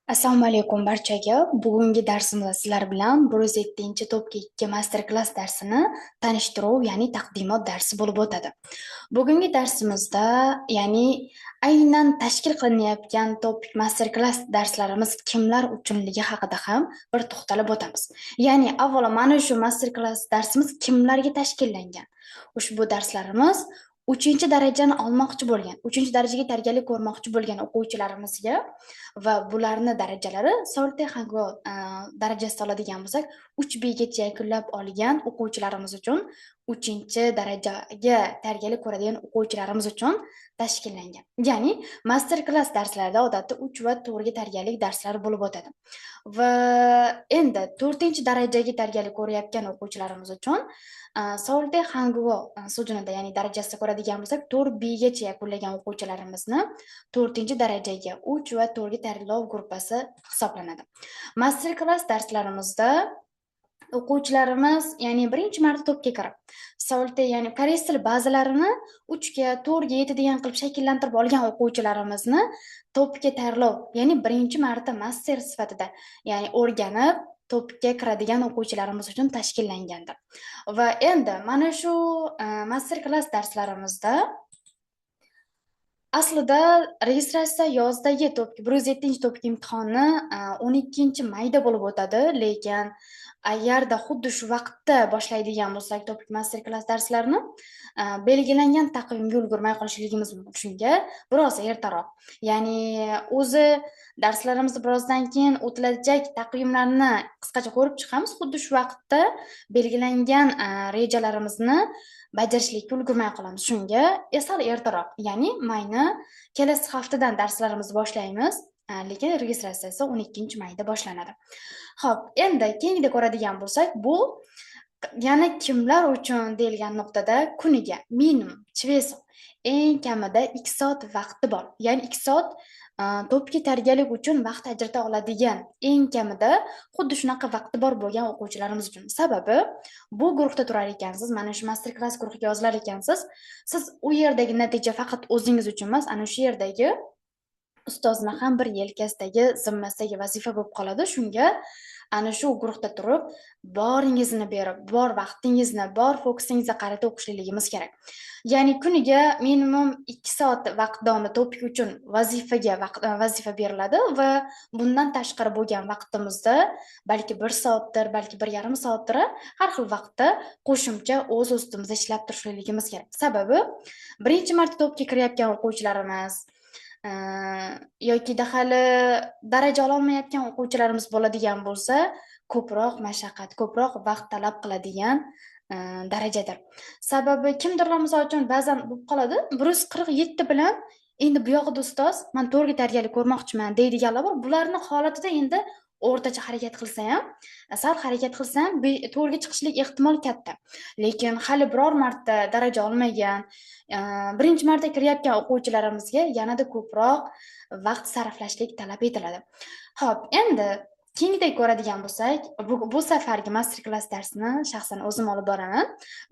Assalomu alaykum barchaga. Bugungi darsimizda sizlar bilan 107-topga 2 master-klass darsini tanishtiruv, ya'ni taqdimot darsi bo'lib o'tadi. Bugungi darsimizda, ya'ni aynan tashkil qilinayotgan topik master-klass darslarimiz kimlar uchunligi haqida ham bir to'xtalib o'tamiz. Ya'ni avvalo mana shu master-klass darsimiz kimlarga tashkillangan? Ushbu darslarimiz 3-darajani olmoqchi bo'lgan, 3-darajaga tayyorgarlik ko'rmoqchi bo'lgan o'quvchilarimizga va bularni darajalari Soltay Hango darajasida oladigan bo'lsak, 3B gacha yakunlab olgan o'quvchilarimiz uchun 3-darajaga tayyorgarlik ko'radigan o'quvchilarimiz uchun tashkillangan. Ya'ni master klass darslarida odatda 3 va 4 ga tayyorgarlik darslari bo'lib o'tadi. Va endi 4-darajaga tayyorgarlik ko'rayotgan o'quvchilarimiz uchun Soltay Hango sujunida, ya'ni darajasida ko'radigan bo'lsak, 4B gacha yakunlagan o'quvchilarimizni 4-darajaga 3 va 4 ga tayyorlov gruppasi hisoblanadi. Master klass darslarimizda o'quvchilarimiz, ya'ni birinchi marta to'pga kirib, Soltay, ya'ni koreys tili bazalarini 3 ga 4 ga yetadigan qilib shakllantirib olgan o'quvchilarimizni to'pga tayyorlov, ya'ni birinchi marta master sifatida, ya'ni o'rganib to'pga kiradigan o'quvchilarimiz uchun tashkillangandir. Va endi mana shu master klass darslarimizda aslida registratsiya yozdagi 107-topik imtihoni 12-mayda bo'lib o'tadi, lekin agarda xuddi shu vaqtda boshlaydigan bo'lsak topik master klass darslarini, belgilangan taqvimga ulgurmay qolishligimiz mumkin. Shunga biroz ertaroq, ya'ni o'zi darslarimizni birozdan keyin o'tilajak taqvimlarni qisqacha ko'rib chiqamiz. Xuddi shu vaqtda belgilangan rejalarimizni bajarishlikka ulgurmay qolamiz. Shunga sal ertaroq, ya'ni mayni kelasi haftadan darslarimizni boshlaymiz, lekin registratsiya esa 12-mayda boshlanadi. Xo'p, endi keyingi ko'radigan bo'lsak, bu yana kimlar uchun deyilgan nuqtada kuniga minimum chveso eng kamida 2 soat vaqti bor. Ya'ni 2 soat to'pga tayyorgarlik uchun vaqt ajrata oladigan, eng kamida xuddi shunaqa vaqti bor bo'lgan o'quvchilarimiz uchun. Sababi bu guruhda turar ekansiz, mana shu master klass guruhiga yozilar ekansiz. Siz u yerdagi natija faqat o'zingiz uchun emas, ana shu yerdagi ustozni ham bir yelkasidagi, zimmasidagi vazifa bo'lib qoladi. Shunga ana shu guruhda turib, boringizni berib, bor vaqtingizni, bor fokusingizni qaratib o'qishligimiz kerak. Ya'ni kuniga minimum 2 soat vaqt davomida topik uchun vazifa beriladi va bundan tashqari bo'lgan vaqtimizda balki 1 soatdir, balki 1,5 soatdir, har xil vaqtda qo'shimcha o'z ustimizda ishlab turishligimiz kerak. Sababi birinchi marta topga kirayotgan o'quvchilarimiz yoki hali daraja ololmayotgan o'quvchilarimiz bo'ladigan bo'lsa, ko'proq mashaqqat, ko'proq vaqt talab qiladigan darajadir. Sababi kimdirlar misol uchun ba'zan bo'lib qoladi, 147 bilan endi bu yog'ida ustoz, men 4 ga tayyorgarlik ko'rmoqchiman deydiganlar bor. Bularning holatida endi o'rtacha harakat qilsa ham, sal harakat qilsa ham 4 ga chiqishlik ehtimol katta. Lekin hali biror marta daraja olmagan, birinchi marta kirayotgan o'quvchilarimizga yanada ko'proq vaqt sarflashlik talab etiladi. Xo'p, endi keyingiday ko'radigan bo'lsak, bu safargi master klass darsini shaxsan o'zim olib boraman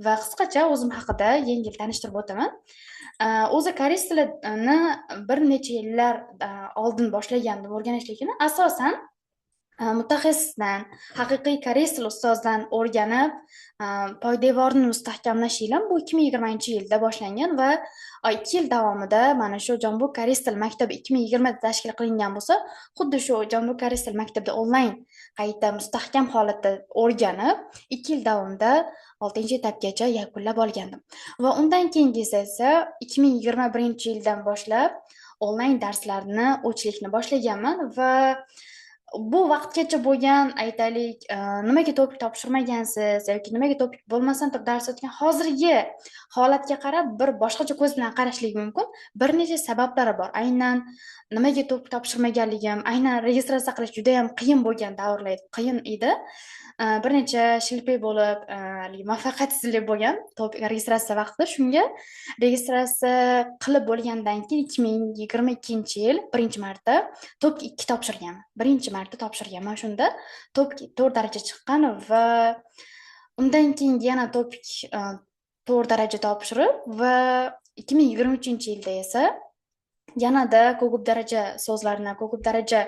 va qisqacha o'zim haqida yengil tanishtirib o'taman. O'zi koreys tilini bir necha yillar oldin boshlagandim o'rganishlikni. Asosan mutaxassisdan, haqiqiy koreys tili ustozidan o'rganib, poydevorni mustahkamlash yilim bu 2020-yilda boshlangan va 2 yil davomida mana shu Jambuk koreys tili maktabi 2020 da tashkil qilingan bo'lsa, xuddi shu Jambuk koreys tili maktabida onlayn qayta mustahkam holatda o'rganib, 2 yil davomida 6-etapgacha yakunlab olgandim. Va undan keyingi esa 2021-yildan boshlab onlayn darslarni o'chlikni boshlaganman va bu vaqtgacha bo'lgan, aytaylik, nimaga topik topshirmagansiz yoki nimaga topik bo'lmasdan turib dars o'tgan hozirgi holatga qarab bir boshqacha ko'z bilan qarashlik mumkin. Bir necha sabablari bor. Aynan nimaga topik topshirmaganligim, aynan registratsiya qilish juda ham qiyin bo'lgan davrlar, qiyin edi. Bir necha shilpay bo'lib, muvaffaqiyatsizlik bo'lgan topik registratsiya vaqtida. Shunga registratsiya qilib bo'lgandan keyin 2022-yil birinchi marta topik 2 topshirganman. Birinchi marta topshirganman. Shunda topik 4 daraja chiqqan va undan keyin yana topik 4 daraja topshirib va 2023-yilda esa Yanada ko'p daraja so'zlarni ko'p daraja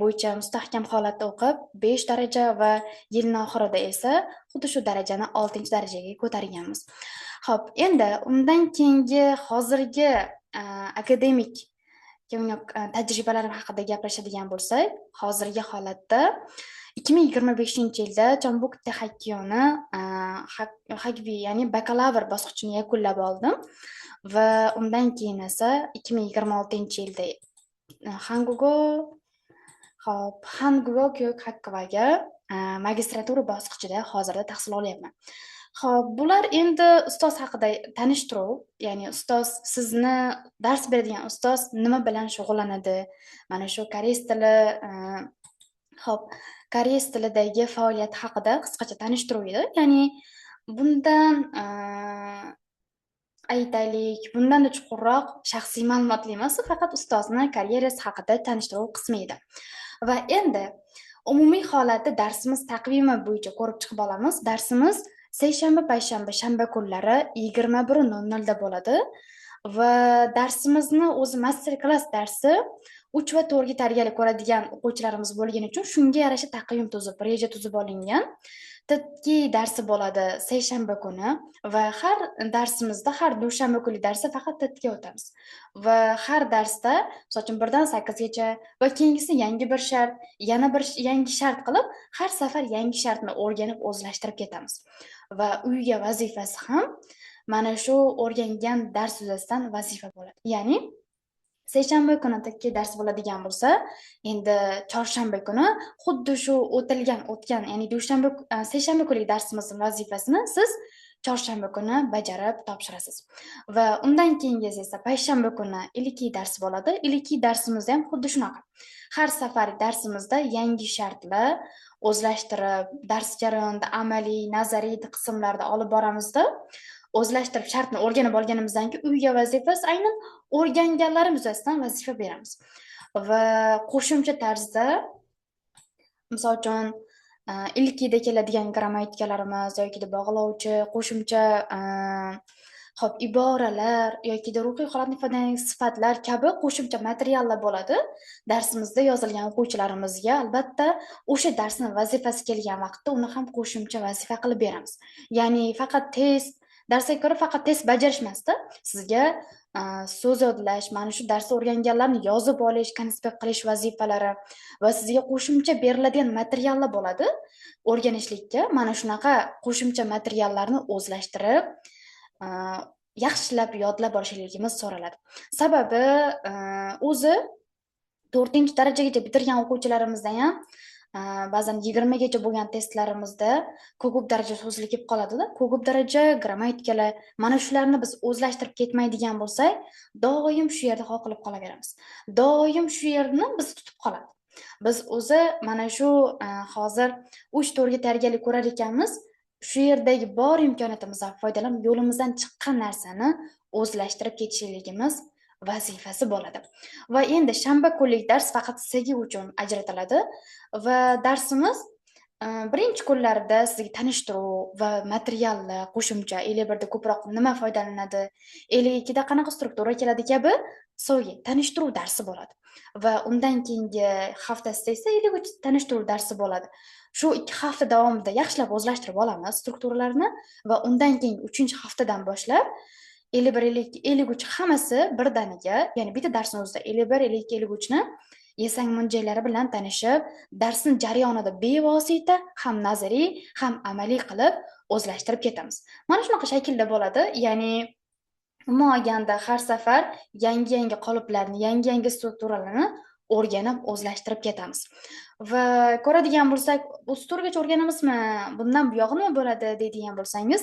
bo'yicha mustahkam holatda o'qib, 5 daraja va yilning oxirida esa xuddi shu darajani 6 darajaga ko'targanmiz. Xo'p, endi undan keyingi hozirgi akademik tajribalarim haqida gaplashadigan bo'lsak, hozirgi holatda 2025-yilda Chambuk Hakkiyoni Hagbi, ya'ni bakalavr bosqichini yakunlab oldim va undan keyin esa 2026-yilda Hangugo Hangugo Kyoku Hakkawaga magistratura bosqichida hozirda tahsil olyapman. Xo'p, bular endi ustoz haqida tanishtiruv, ya'ni ustoz sizni dars beradigan ustoz nima bilan shug'ullanadi? Mana shu koreys tili, xo'p, koreys tilidagi faoliyat haqida qisqacha tanishtiruv edi. Ya'ni bundan aytaylik, bundan chuqurroq shaxsiy ma'lumotli emas, faqat ustozni karyerasi haqida tanishtiruv qismi edi. Va endi umumiy holatda darsimiz taqvimi bo'yicha ko'rib chiqib olamiz. Darsimiz seshanba, payshanba, shanba kunlari 21:00 da bo'ladi va darsimizni o'zi master klass darsi 3 va 4 ga tayyorgarlik ko'radigan o'quvchilarimiz bo'lgani uchun shunga yarasha taqvim tuzib, reja tuzib olingan. Tadqiq darsi bo'ladi seshanba kuni va har darsimizda har dushanba kuni darsi faqat tadqiq o'tamiz. Va har darsda, masalan, 1 dan 8 gacha va keyingisi yangi bir shart, yana bir yangi shart qilib, har safar yangi shartni o'rganib, o'zlashtirib ketamiz. Va uyga vazifasi ham mana shu o'rgangan dars yuzasidan vazifa bo'ladi. Ya'ni seshanba kuni tadqiq dars bo'ladigan bo'lsa, endi chorshanba kuni xuddi shu o'tgan, ya'ni seshanba kunlik darsimizning vazifasini siz chorshanba kuni bajarib topshirasiz. Va undan keyingisi esa payshanba kuni ilkiy dars bo'ladi. Ilkiy darsimizda ham xuddi shunaqa. Har safar darsimizda yangi shartlar o'zlashtirib, dars jarayonida amaliy, nazariy qismlarda olib boramizda, o'zlashtirib shartni o'rganib olganimizdan keyin uyga vazifasi aynan o'rganganlarimiz yuzasidan vazifa beramiz. Va qo'shimcha tarzda, misol uchun, ilkiyda keladigan grammatikalarimiz yoki bog'lovchi, qo'shimcha xo'p, iboralar yoki ruhiy holatni ifodalaydigan sifatlar kabi qo'shimcha materiallar bo'ladi. Darsimizda yozilgan o'quvchilarimizga albatta o'sha darsning vazifasi kelgan vaqtda uni ham qo'shimcha vazifa qilib beramiz. Ya'ni faqat test, darsga ko'ra faqat test bajarish emasda, sizga so'z yodlash, mana shu darsda o'rganganlarni yozib olish, konspekt qilish vazifalari va sizga qo'shimcha beriladigan materiallar bo'ladi. O'rganishlikka mana shunaqa qo'shimcha materiallarni o'zlashtirib, yaxshilab yodlab olishligimiz so'raladi. Sababi o'zi 4-darajagacha bitirgan o'quvchilarimizda ham ba'zan 20 gacha bo'lgan testlarimizda ko'p daraja so'zli kelib qoladi-da. Ko'p daraja grammatikalar, mana shularni biz o'zlashtirib ketmaydigan bo'lsak, doim shu yerda qoqilib qolaveramiz. Doim shu yerni biz tutib qoladi. Biz o'zi mana shu hozir 3-4 ga tayyorgarlik ko'rar ekanmiz, shu yerdagi bor imkoniyatimizdan foydalanib, yo'limizdan chiqqan narsani o'zlashtirib ketishligimiz vazifasi bo'ladi. Va endi shanba kunlik dars faqat sizga uchun ajratiladi va darsimiz birinchi kunlarda sizga tanishtiruv va materiallar, qo'shimcha 51 da ko'proq nima foydalanadi, 52 da qanaqa struktura keladi kabi so'nggi tanishtiruv darsi bo'ladi. Va undan keyingi haftasida esa 53 tanishtiruv darsi bo'ladi. Shu 2 hafta davomida yaxshilab o'zlashtirib olamiz strukturalarni va undan keyin 3-haftadan boshlab 51-53 hammasi birdaniga, ya'ni bitta darsning o'zida 51-53 ni yasang mo'ljallari bilan tanishib, darsning jarayonida bevosita ham nazariy, ham amaliy qilib o'zlashtirib ketamiz. Mana shunaqa shaklda bo'ladi, ya'ni umuman olganda har safar yangi qoliplarni, yangi strukturalarni o'rganib, o'zlashtirib ketamiz. Va ko'radigan bo'lsak, 34 gacha o'rganamizmi? Bundan buyog'i nima bo'ladi deydigan bo'lsangiz,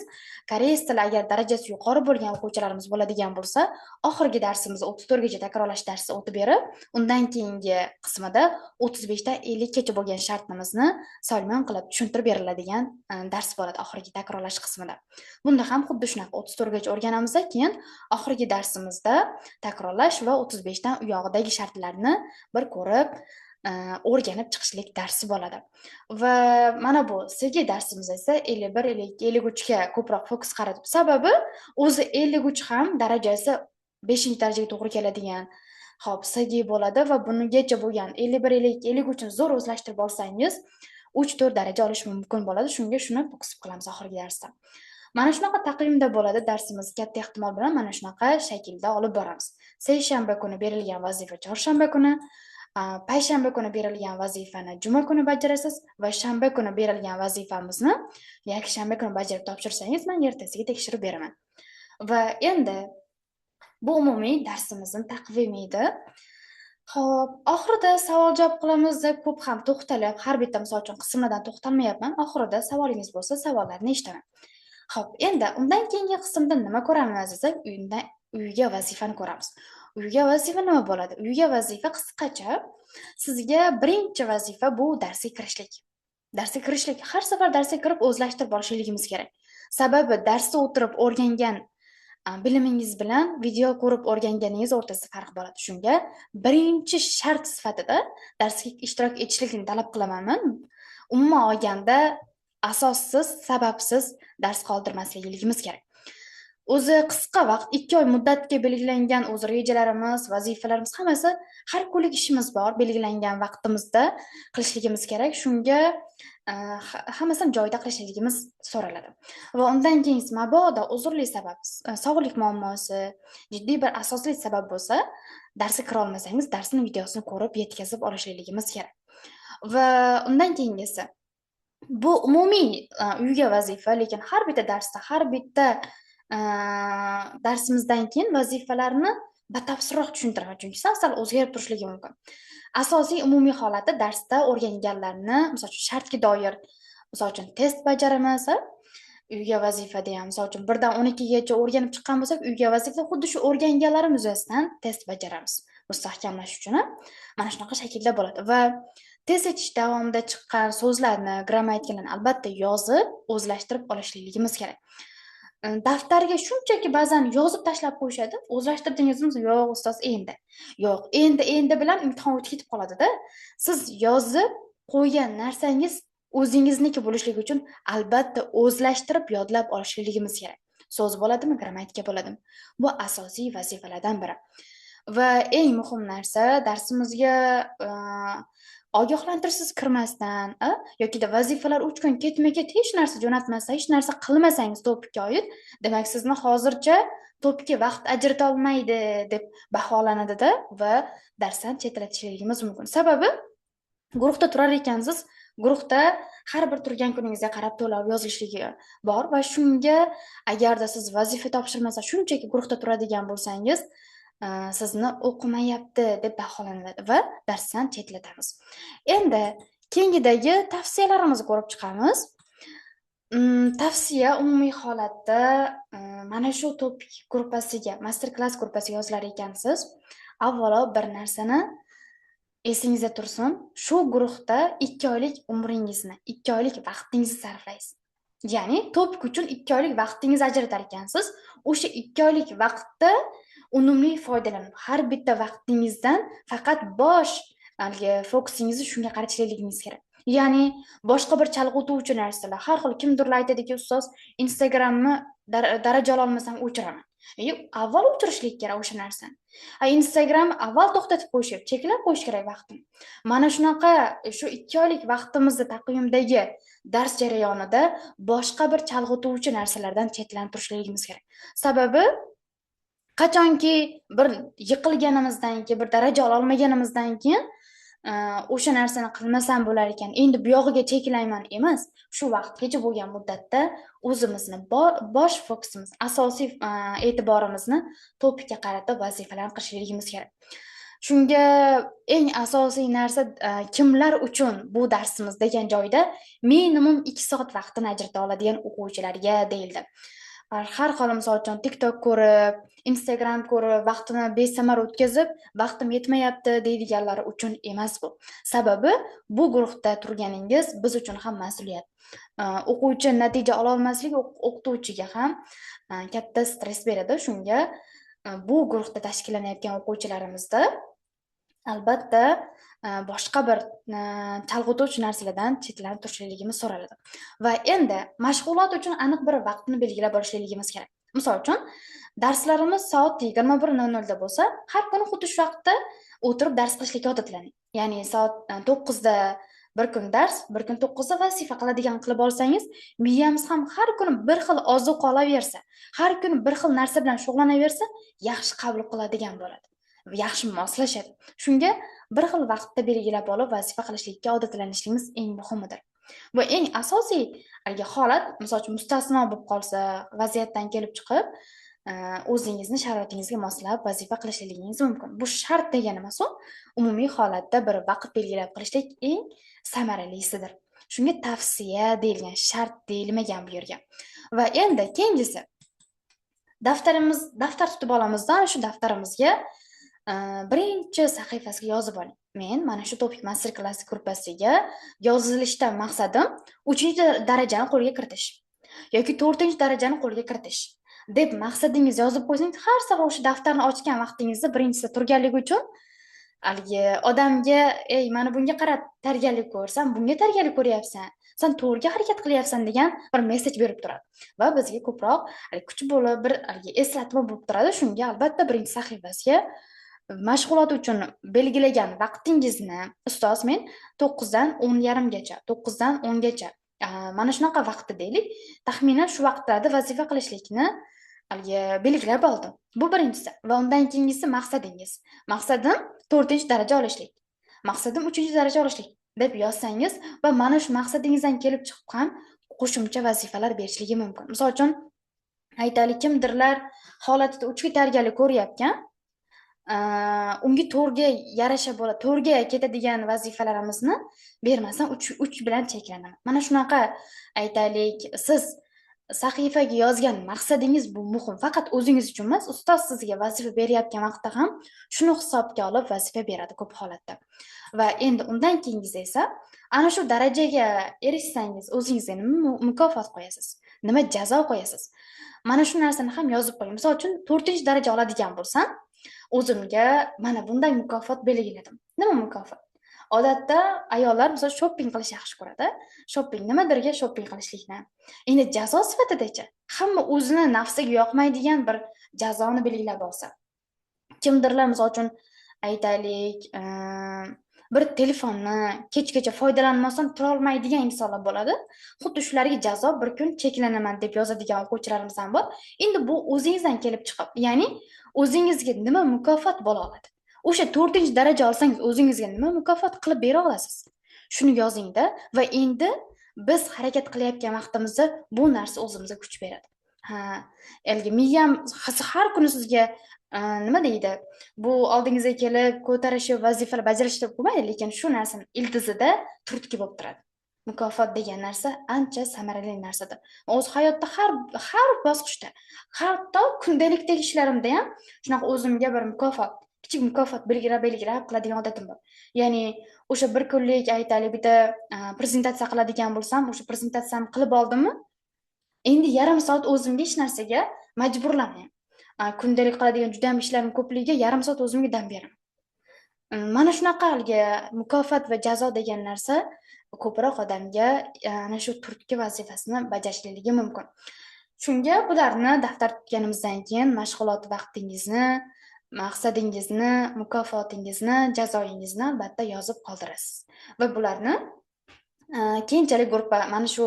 koreys tili agar darajasi yuqori bo'lgan o'quvchilarimiz bo'ladigan bo'lsa, oxirgi darsimiz 34 gacha takrorlash darsi o'tib berib, undan keyingi qismida 35 dan 50 gacha bo'lgan shartimizni solmon qilib tushuntirib beriladigan dars bo'ladi oxirgi takrorlash qismida. Bunda ham xuddi shunaqa 34 gacha o'rganamiz, keyin oxirgi darsimizda takrorlash va 35 dan u yog'idagi shartlarni bir ko'rib o'rganib chiqishlik darsi bo'ladi. Va mana bu sevgi darsimiz esa 51, 52, 53 ga ko'proq fokus qaratib, sababi o'zi 53 ham darajasi 5-darajaga to'g'ri keladigan Xo'p, SG bo'ladi va bunigacha bo'lgan 51, 53 ni zo'r o'zlashtirib olsangiz, 3-4 daraja olish mumkin bo'ladi. Shuni qisib qilamiz oxirgi darsda. Mana shunaqa taqvimda bo'ladi. Darsimiz katta ehtimol bilan mana shunaqa shaklda olib boramiz. Seshanba kuni berilgan vazifa chorshanba kuni, payshanba kuni berilgan vazifani juma kuni bajarasiz va shanba kuni berilgan vazifamizni yakshanba kuni bajarib topshirsangiz, men ertasiga tekshirib beraman. Va endi bu umumiy darsimizning taqvimi edi. Xo'p, oxirida savol javob qilamiz deb ko'p ham to'xtalib, har bitta misol uchun qismlardan to'xtalmayapman. Oxirida savolingiz bo'lsa, savollarni eshitaman. Xo'p, endi undan keyingi qismda nima ko'ramiz desak, uyga vazifani ko'ramiz. Uyga vazifa nima bo'ladi? Uyga vazifa qisqacha sizga birinchi vazifa bu darsga kirishlik. Darsga kirishlik, har safar darsga kirib o'zlashtirib olishligimiz kerak. Sababi darsda o'tirib o'rgangan bilimingiz bilan video ko'rib o'rganganingiz o'rtasida farq bo'ladi. Shunga birinchi shart sifatida darsga ishtirok etishlikni talab qilaman men. Umuman olganda asossiz, sababsiz dars qoldirmasligimiz kerak. O'zi qisqa vaqt, 2 oy muddatga belgilangan o'z rejalarimiz, vazifalarimiz hammasi har kunlik ishimiz bor, belgilangan vaqtimizda qilishligimiz kerak. Shunga hammasini joyida qilishligimiz so'raladi. Va undan keyin mabodo uzrli sabab, sog'lik muammosi, jiddiy bir asosli sabab bo'lsa, darsga kira olmasangiz, darsning videosini ko'rib yetkazib olishligimiz kerak. Va undan keyingisi bu umumiy uyga vazifa, lekin har bitta darsda, har bitta darsimizdan keyin vazifalarni batafsilroq tushuntiraman, chunki sal o'zgarib turishligi mumkin. Asosiy umumiy holati darsda o'rganganlarni, misol uchun shartga doir, misol uchun test bajaramiz, uyga vazifada ham, misol uchun 1 dan 12 gacha o'rganib chiqqan bo'lsak, uyga vazifa xuddi shu o'rganganlarimiz yuzasidan test bajaramiz. Mustahkamlash uchun mana shunaqa shaklda bo'ladi va test etish davomida chiqqan so'zlarni, grammatikalarni albatta yozib, o'zlashtirib olishligimiz kerak. Daftarga shunchaki ba'zan yozib tashlab qo'yishadi. O'zlashtirdingizmi? Yo'q, ustoz, endi. Yo'q, endi bilan imtihon o'tib ketib qoladi-da. Siz yozib qo'ygan narsangiz o'zingizniki bo'lishligi uchun albatta o'zlashtirib yodlab olishligimiz kerak. So'z bo'ladimi, grammatika bo'ladimi? Bu asosiy vazifalardan biri. Va eng muhim narsa darsimizga ogohlantirishsiz kirmasdan yoki vazifalar 3 kun ketma-ket hech narsa jo'natmasa, hech narsa qilmasangiz topikka oid, demak sizni hozircha topikka vaqt ajrata olmaydi deb baholanadi-da va darsdan chetlatishligimiz mumkin. Sababi guruhda turar ekansiz, guruhda har bir turgan kuningizga qarab to'lab yozilishligi bor va shunga agarda siz vazifa topshirmasa, shunchaki guruhda turadigan bo'lsangiz, sizni o'qimayapti deb baholanadi va darsdan chetlatamiz. Endi keyingidagi tavsiyalarimizni ko'rib chiqamiz. Tavsiya umumiy holatda mana shu topik gruppasiga, master klass gruppasiga yozilar ekansiz, avvalo bir narsani esingizda tursin, shu guruhda 2 oylik umringizni, 2 oylik vaqtingizni sarflaysiz. Ya'ni topik uchun 2 oylik vaqtingizni ajratar ekansiz. O'sha 2 oylik vaqtda unumli foydalanib, har bitta vaqtingizdan faqat bosh fokusingizni shunga qaratishligingiz kerak. Ya'ni boshqa bir chalg'utuvchi narsalar, har xil kimdirlar aytadiki, ustoz, Instagramni daraja ola olmasam o'chiraman. Avval o'chirishlik kerak o'sha narsani. Instagram avval to'xtatib qo'yish kerak, cheklab qo'yish kerak vaqtni. Mana shunaqa shu 2 oylik vaqtimizni taqvimdagi dars jarayonida boshqa bir chalg'utuvchi narsalardan chetlanib turishligimiz kerak. Sababi qachonki bir yiqilganimizdan keyin, bir daraja ola olmaganimizdan keyin o'sha narsani qilmasam bo'lar ekan, endi bu yog'iga cheklayman emas, shu vaqtgacha bo'lgan muddatda o'zimizni bosh fokusimiz, asosiy e'tiborimizni topikka qaratib vazifalarni qilishligimiz kerak. Shunga eng asosiy narsa kimlar uchun bu darsimiz degan joyda minimum 2 soat vaqtini ajrata oladigan o'quvchilarga deyildi. Har xil misol uchun TikTok ko'rib, Instagram ko'rib, vaqtini besamar o'tkazib, vaqtim yetmayapti deydiganlar uchun emas bu. Sababi bu guruhda turganingiz biz uchun ham mas'uliyat. O'quvchi natija ola olmasligi o'qituvchiga ham katta stress beradi. Shunga bu guruhda tashkillanayotgan o'quvchilarimizda albatta boshqa bir chalg'utuvchi narsalardan chetlanib turishligimiz so'raladi. Va endi mashg'ulot uchun aniq bir vaqtni belgilab olishligimiz kerak. Misol uchun, Darslarimiz soat 21:00 da bo'lsa, har kuni xuddi shu vaqtda o'tirib dars qilishga odatlaning. Ya'ni soat 9da bir kun dars, bir kun 9da vazifa qiladigan qilib olsangiz, miyamiz ham har kuni bir xil ozuqa olaversa, har kuni bir xil narsa bilan shug'ullanaversa, yaxshi qabul qiladigan bo'ladi. Yaxshi moslashadi. Shunga bir xil vaqtda belgilab olib vazifa qilishlikka odatlanishimiz eng muhimidir. Va eng asosiy holat, misol uchun mustasno bo'lib qolsa, vaziyatdan kelib chiqib, o'zingizni sharoitingizga moslab vazifa qilishligingiz mumkin. Bu shart degani emas, u umumiy holatda bir vaqt belgilab qilishlik eng samaralisidir. Shunga tavsiya deyilgan, shart deyilmagan bu yerga. Va endi keyingisi, daftar tutib olamizdan shu daftarimizga birinchi sahifasiga yozib oling. Men mana shu topik master klass gruppasiga yozilishdan maqsadim 3-darajani qo'lga kiritish yoki 4-darajani qo'lga kiritish deb maqsadingiz yozib qo'ysangiz, har safar o'sha daftarni ochgan vaqtingizda birinchisida turganligi uchun odamga, "Ey, mana bunga qarab tayyorgarlik ko'rsan, bunga tayyorgarlik ko'ryapsan, sen to'g'riga harakat qilyapsan" degan bir mesej berib turadi. Va bizga ko'proq kuch bo'lib, bir eslatma bo'lib turadi. Shunga albatta birinchi sahifasiga mashg'ulot uchun belgilagan vaqtingizni, ustoz, men 9dan 10:30gacha, 9dan 10gacha mana shunaqa vaqtda deylik, taxminan shu vaqtlarda vazifa qilishlikni belgilab oldim. Bu birinchisi. Va undan keyingisi maqsadingiz. Maqsadim 4-daraja olishlik. Maqsadim 3-daraja olishlik deb yozsangiz va mana shu maqsadingizdan kelib chiqib ham qo'shimcha vazifalar berishligi mumkin. Misol uchun, aytaylik, kimdirlar holatida 3 ga tayyorgarlik ko'ryapgan, unga 4ga yarasha bo'ladi, 4ga ketadigan vazifalarimizni bermasdan 3 bilan cheklanaman. Mana shunaqa, aytaylik, siz sahifaga yozgan maqsadingiz bu muhim. Faqat o'zingiz uchun emas, ustoz sizga vazifa berayotgan vaqtda ham shuni hisobga olib vazifa beradi ko'p holatda. Va endi undan keyingisi esa, ana shu darajaga erishsangiz, o'zingizga nima mukofot qo'yasiz, nima jazo qo'yasiz. Mana shu narsani ham yozib qo'ying. Misol uchun 4-daraja oladigan bo'lsam, o'zimga mana bunday mukofot belgiladim. Nima mukofot? Odatda ayollar misol shopping qilish yaxshi ko'radi. Shopping nimadirga shopping qilishlikni. Endi jazo sifatida-chi, hamma o'zini nafsiga yoqmaydigan bir jazoni belgilab olsa. Kimdirlar misol uchun, aytaylik, bir telefonni kechgacha foydalanmasdan tura olmaydigan insonlar bo'ladi. Xuddi shularga jazo bir kun cheklanaman deb yozadigan o'quvchilarimiz ham bor. Endi bu o'zingizdan kelib chiqib, ya'ni o'zingizga nima mukofot bo'la oladi? O'sha 4-daraja olsangiz o'zingizga nima mukofot qilib bera olasiz? Shuni yozingda va endi biz harakat qilayotgan vaqtimizda bu narsa o'zimizga kuch beradi. Miyam har kuni sizga nima deydi? Bu oldingizga kelib ko'tarishi, vazifalar bajarishi deb qo'ymaydi, lekin shu narsani ildizida turtki bo'lib turadi. Mukofot degan narsa ancha samarali narsadir. O'z hayotda har bosqichda, hatto kundalikdagi ishlarimda ham shunaqa o'zimga bir mukofot, kichik mukofot belgilab qiladigan odatim bor. Ya'ni o'sha bir kunlik, aytaylik, bitta prezentatsiya qiladigan bo'lsam, o'sha prezentatsiyani qilib oldimmi, endi yarim soat o'zimga hech narsaga majburlamayman. Kundalik qiladigan juda ham ishlarim ko'pligiga yarim soat o'zimga dam beraman. Mana shunaqa mukofot va jazo degan narsa ko'proq odamga ana shu turtki vazifasini bajarishligi mumkin. Shunga bularni daftar tutganimizdan keyin mashg'ulot vaqtingizni, maqsadingizni, mukofotingizni, jazoyingizni albatta yozib qoldirasiz. Va bularni keyinchalik gruppa, mana shu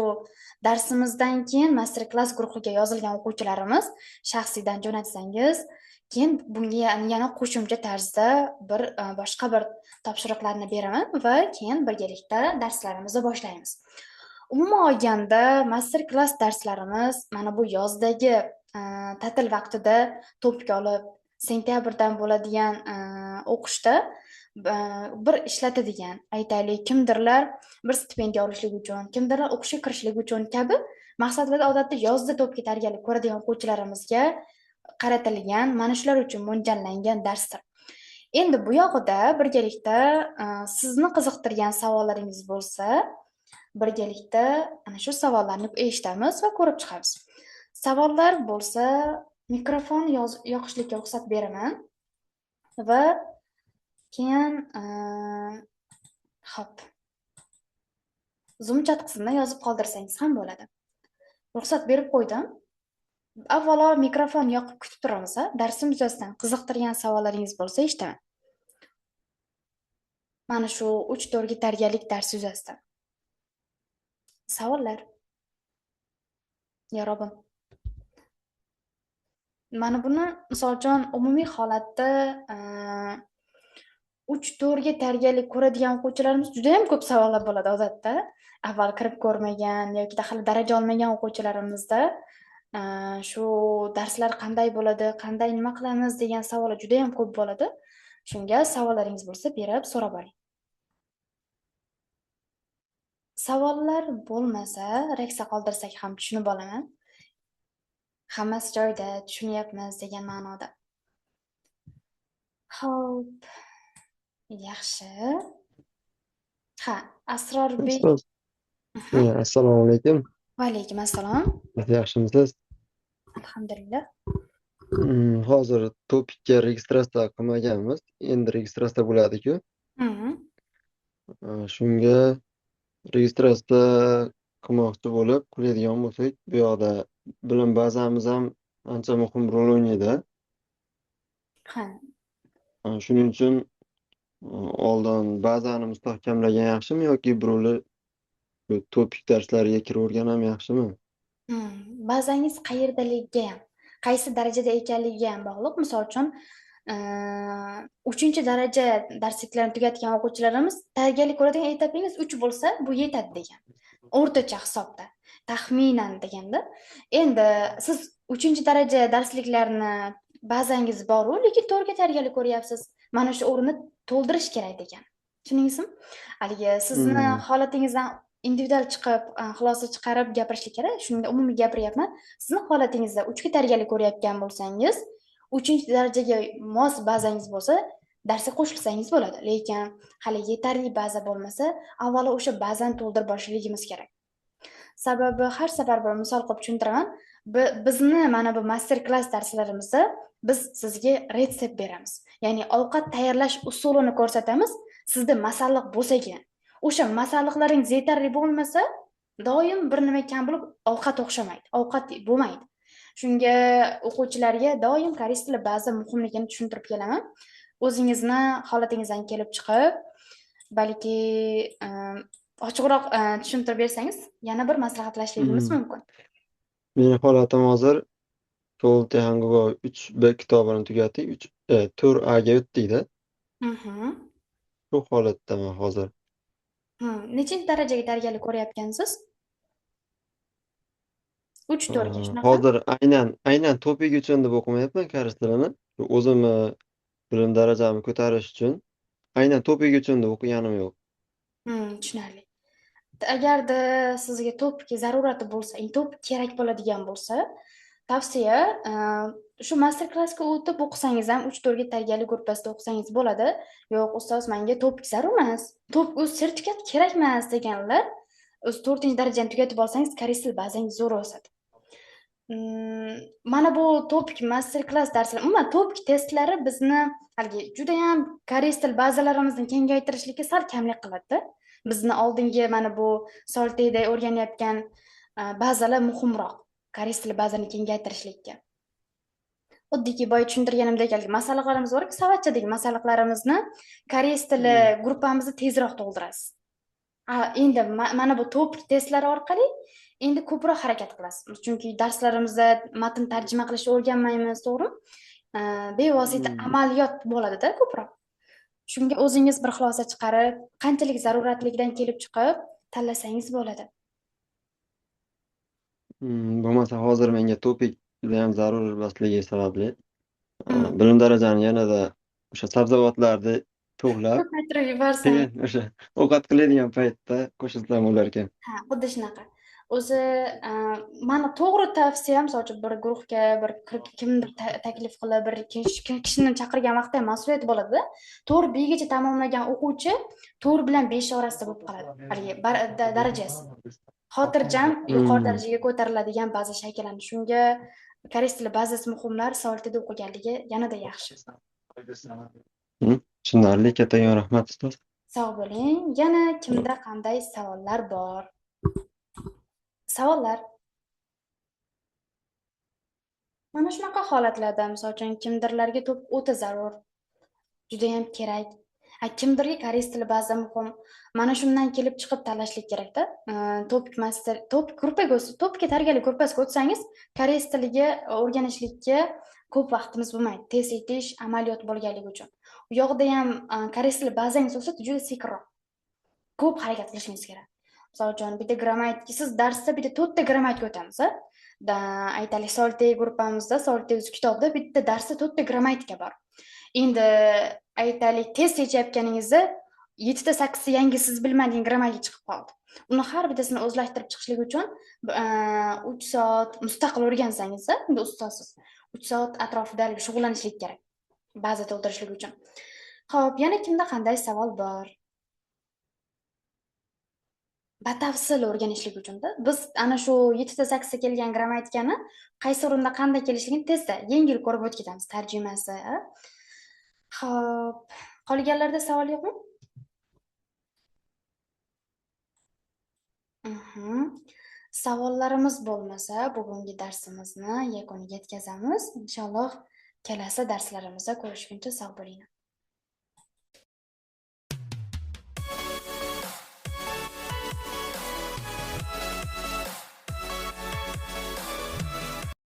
darsimizdan keyin master klass guruhiga yozilgan o'quvchilarimiz shaxsiydan jo'natsangiz, keyin bunga yana qo'shimcha tarzda bir boshqa bir topshiriqlarni beraman va keyin birgalikda darslarimizni boshlaymiz. Umuman olganda master klass darslarimiz mana bu yozdagi ta'til vaqtida topga olib, sentyabrdan bo'ladigan o'qishda bir ishlatadigan, aytaylik, kimdirlar bir stipendiya olishlik uchun, kimdirlar o'qishga kirishlik uchun kabi maqsadlarda odatda yozda topga tayyorgarlik ko'radigan o'quvchilarimizga qaratilgan, mana shular uchun mo'ljallangan darsdir. Endi bu yog'ida birgalikda sizni qiziqtirgan savollaringiz bo'lsa, birgalikda ana shu savollarni eshitamiz va ko'rib chiqamiz. Savollar bo'lsa, mikrofon yoqishlikka ruxsat beraman va keyin hop, Zoom chat qismida yozib qoldirsangiz ham bo'ladi. Ruxsat berib qo'ydim. Avvalo mikrofon yoqib kutib turamiz, a? Darsimiz yuzasidan qiziqtirgan savollaringiz bo'lsa eshitaman. Mana shu 3-4 tarbiyalik dars yuzasidan. Savollar? Ya Robbim. Mana buni misol uchun umumiy holatda 3-4 tarbiyalik ko'radigan o'quvchilarimiz juda ham ko'p savollar bo'ladi odatda. Avval kirib ko'rmagan yoki hali daraja olmagan o'quvchilarimizda shu darslar qanday bo'ladi, qanday nima qilamiz degan savollar juda ham ko'p bo'ladi. Shunga savollaringiz bo'lsa berib so'rab oling. Savollar bo'lmasa, reksa qoldirsak ham tushunib olaman. Hammasi joyida, tushunyapmiz degan ma'noda. Xo'p, yaxshi. Ha, Asrorbek. Ustoz, assalomu alaykum. Va alaykum assalom. Yaxshimisiz? Alhamdulillah. Hozir topikka registratsiya qilmaganmiz. Endi registratsiya bo'ladi-ku. Mhm. Shunga registratsiya qilmoqchi bo'lib, qiladigan bo'lsak, bu yoqda bilim bazamiz ham ancha muhim rol o'ynaydi. Ha. Shuning uchun oldin bazani mustahkamlagan yaxshimi yoki birovlar topik darslariga kiravergan ham yaxshimi? Bazangiz qayerdaligiga ham, qaysi darajada ekanligiga ham bog'liq. Misol uchun, 3 daraja darsliklarni tugatgan o'quvchilarimiz tayyorgarlik ko'radigan etapingiz 3 bo'lsa, bu yetadi degan. O'rtacha hisobda, taxminan deganda. Endi siz 3 daraja darsliklarni bazangiz bor-u, lekin 4 ga tayyorgarlik ko'ryapsiz. Mana shu o'rinni to'ldirish kerak degan. Tushundingizmi? Haligi sizni holatingizdan individual chiqib, xulosa chiqarib gapirishlik kerak. Shunga umumiy gapiryapman. Sizni holatingizda 3 ga tayyorgarlik ko'rayotgan bo'lsangiz, 3-darajaga mos bazangiz bo'lsa, darsga qo'shilsangiz bo'ladi. Lekin hali yetarli baza bo'lmasa, avvalo o'sha bazani to'ldirib borishligimiz kerak. Sababi har safar bir misol qilib tushuntiraman. Bizni mana bu master klass darslarimizda biz sizga retsept beramiz. Ya'ni ovqat tayyorlash usulini ko'rsatamiz. Sizda masalliq bo'lsa-gina. O'sha masalliqlaringiz yetarli bo'lmasa, doim bir nima kam bo'lib ovqat o'xshamaydi. Ovqat bo'lmaydi. Shunga o'quvchilarga doim koreys tili baza muhimligini tushuntirib kelaman. O'zingizni holatingizdan kelib chiqib, balki ochiqroq tushuntirib bersangiz, yana bir maslahatlashishimiz mumkin. Mening holatim hozir To'l Tehanguvo 3B kitobini tugatdik, 4A ga o'tdik-da. Shu holatdaman hozir. Nechinchi darajaga tayyorgarlik ko'ryapgansiz? 3-4 ga shunaqa? Hozir aynan topik uchun deb o'qimayapman koreys tilini. O'zimni bilim darajamni ko'tarish uchun aynan topik uchun deb o'qiganim yo'q. Tushunarli. Agarda sizga topik zarurati bo'lsa, topik kerak bo'ladigan bo'lsa, tavsiya shu master klassga o'tib o'qisangiz ham 3-4 ga tayyorgarlik gruppasida o'qisangiz bo'ladi. Yo'q, ustoz, menga topik zarur emas, topik o'z sertifikat kerak emas deganlar, o'z 4-darajani tugatib olsangiz koreys tili bazangiz zo'r o'sadi. Mana bu topik master klass darslar, umuman topik testlari bizni haligi juda ham koreys til bazalarimizni kengaytirishlikka sal kamlik qiladi. Bizni oldingi mana bu Solteda o'rganayotgan bazalar muhimroq koreys tili bazani kengaytirishlikka. Xuddiki boya tushuntirganimdek masalliqlarimiz bor-ku, savatchadagi masalliqlarimizni koreys tili gruppamizni tezroq to'ldirasiz. Endi mana bu topik testlari orqali endi ko'proq harakat qilasiz. Chunki darslarimizda matn tarjima qilishni o'rganmaymiz, to'g'rimi? Bevosita amaliyot bo'ladi-da ko'proq. Shunga o'zingiz bir xulosa chiqarib, qanchalik zaruratligidan kelib chiqib tanlasangiz bo'ladi. Bo'lmasa hozir menga topik juda ham zarur emasligi sababli bilim darajani yanada o'sha sabzavotlarni to'g'lab, Ko'paytirib yuborsam, keyin o'sha ovqat qiladigan paytda qo'shilsam bo'lar ekan. ha, xuddi shunaqa. O'zi mana to'g'ri tavsiya, misol uchun bir guruhga bir kimdir taklif qilib, bir kishini chaqirgan vaqtda ham mas'uliyat bo'ladi. 4B gacha tamomlagan o'quvchi 4 bilan 5 orasida bo'lib qoladi. Haligi darajasi. Xotirjam yuqori darajaga ko'tariladigan baza shakllanadi. Shunga koreys tili bazasi muhimlar Solteda o'qiganligi yanada yaxshi. Tushunarli, kattakon rahmat ustoz. Sog' bo'ling. Yana kimda qanday savollar bor? Savollar? Mana shunaqa holatlarda, misol uchun, kimdirlarga to'piq o'ta zarur, judayam kerak. Kimdirga koreys tili ba'zida muhim. Mana shundan kelib chiqib tanlashlik kerakda. Topik master, topikka tayyorgarlik ko'rpasiga o'tsangiz, koreys tiliga o'rganishlikka ko'p vaqtimiz bo'lmaydi. Test etish, amaliyot bo'lganligi uchun. U yoqda ham koreys tili bazangiz bo'lsa, juda sekinroq. Ko'p harakat qilishingiz kerak. Misol uchun, bitta grammatika, siz darsda bitta 4 ta grammatika o'tamiz, aytaylik, Soltey gruppamizda, Soltey kitobda bitta darsda 4 ta grammatika bor. Endi aytaylik, test yechayotganingizda 7 ta 8 ta yangi siz bilmagan grammatika chiqib qoldi. Uni har bittasini o'zlashtirib chiqishlik uchun 3 soat mustaqil o'rgansangiz, endi ustozsiz, 3 soat atrofida shug'ullanishlik kerak. Baza to'ldirishlik uchun. Xo'p, yana kimda qanday savol bor? Batafsil o'rganishlik uchunda biz ana shu 7 ta 8 ta kelgan grammatikani qaysi o'rinda qanday kelishligini tezda yengil ko'rib o'tib ketamiz, tarjimasi. Xo'p, qolganlarda savol yo'qmi? Savollarimiz bo'lmasa, bugungi darsimizni yakuniga yetkazamiz. Inshaalloh kelasi darslarimizda ko'rishguncha sog' bo'linglar.